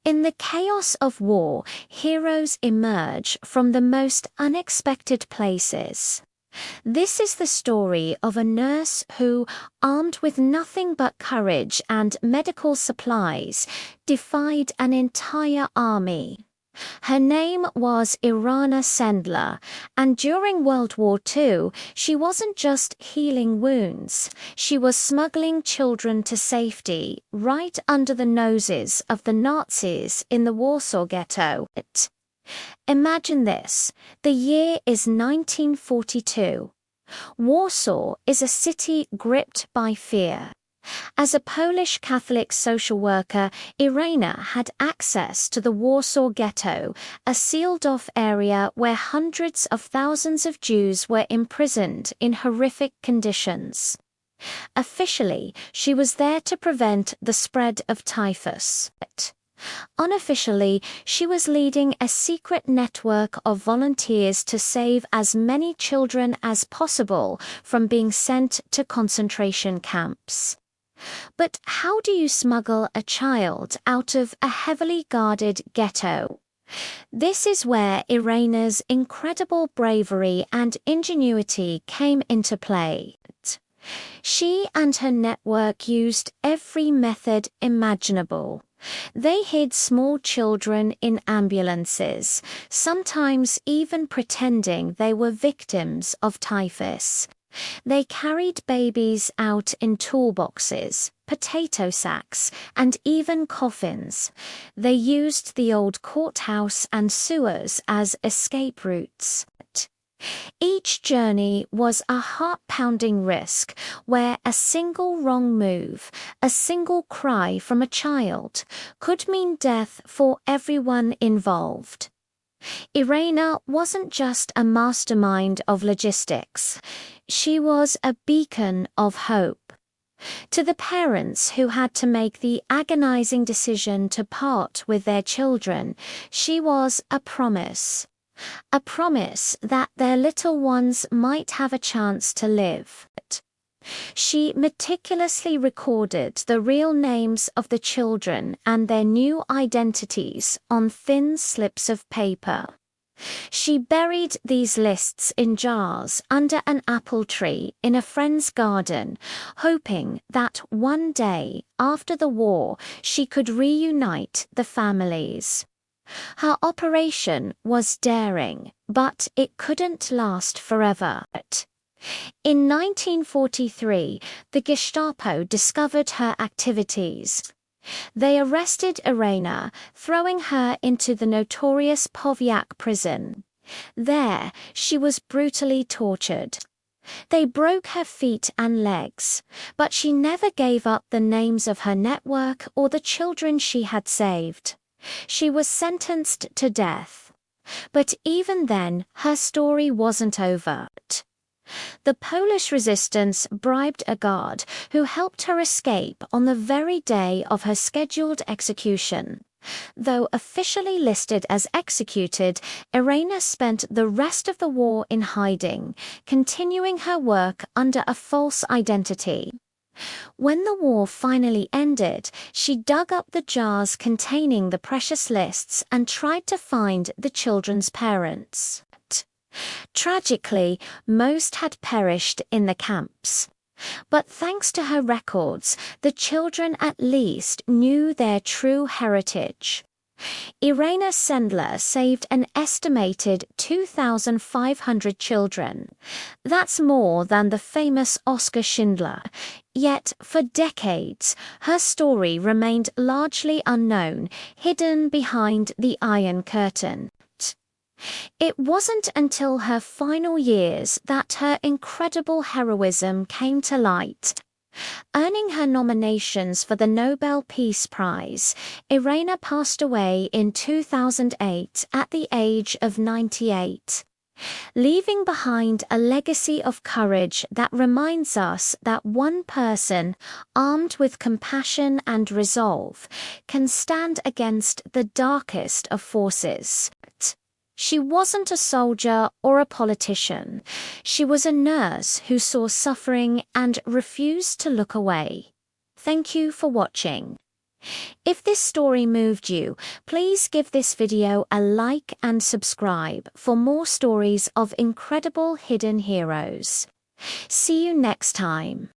In the chaos of war, heroes emerge from the most unexpected places. This is the story of a nurse who, armed with nothing but courage and medical supplies, defied an entire army. Her name was Irana Sendler, and during World War II, she wasn't just healing wounds, she was smuggling children to safety right under the noses of the Nazis in the Warsaw Ghetto. Imagine this, the year is 1942. Warsaw is a city gripped by fear. As a Polish Catholic social worker, Irena had access to the Warsaw Ghetto, a sealed-off area where hundreds of thousands of Jews were imprisoned in horrific conditions. Officially, she was there to prevent the spread of typhus. Unofficially, she was leading a secret network of volunteers to save as many children as possible from being sent to concentration camps. But how do you smuggle a child out of a heavily guarded ghetto? This is where Irena's incredible bravery and ingenuity came into play. She and her network used every method imaginable. They hid small children in ambulances, sometimes even pretending they were victims of typhus. They carried babies out in toolboxes, potato sacks, and even coffins. They used the old courthouse and sewers as escape routes. Each journey was a heart-pounding risk where a single wrong move, a single cry from a child, could mean death for everyone involved. Irena wasn't just a mastermind of logistics. She was a beacon of hope. To the parents who had to make the agonizing decision to part with their children, she was a promise. A promise that their little ones might have a chance to live. She meticulously recorded the real names of the children and their new identities on thin slips of paper. She buried these lists in jars under an apple tree in a friend's garden, hoping that one day, after the war, she could reunite the families. Her operation was daring, but it couldn't last forever. In 1943, the Gestapo discovered her activities. They arrested Irena, throwing her into the notorious Powiat prison. There, she was brutally tortured. They broke her feet and legs, but she never gave up the names of her network or the children she had saved. She was sentenced to death. But even then, her story wasn't over. The Polish resistance bribed a guard who helped her escape on the very day of her scheduled execution. Though officially listed as executed, Irena spent the rest of the war in hiding, continuing her work under a false identity. When the war finally ended, she dug up the jars containing the precious lists and tried to find the children's parents. Tragically, most had perished in the camps. But thanks to her records, the children at least knew their true heritage. Irena Sendler saved an estimated 2,500 children. That's more than the famous Oskar Schindler. Yet, for decades, her story remained largely unknown, hidden behind the Iron Curtain. It wasn't until her final years that her incredible heroism came to light. Earning her nominations for the Nobel Peace Prize, Irena passed away in 2008 at the age of 98, leaving behind a legacy of courage that reminds us that one person, armed with compassion and resolve, can stand against the darkest of forces. She wasn't a soldier or a politician. She was a nurse who saw suffering and refused to look away. Thank you for watching. If this story moved you, please give this video a like and subscribe for more stories of incredible hidden heroes. See you next time.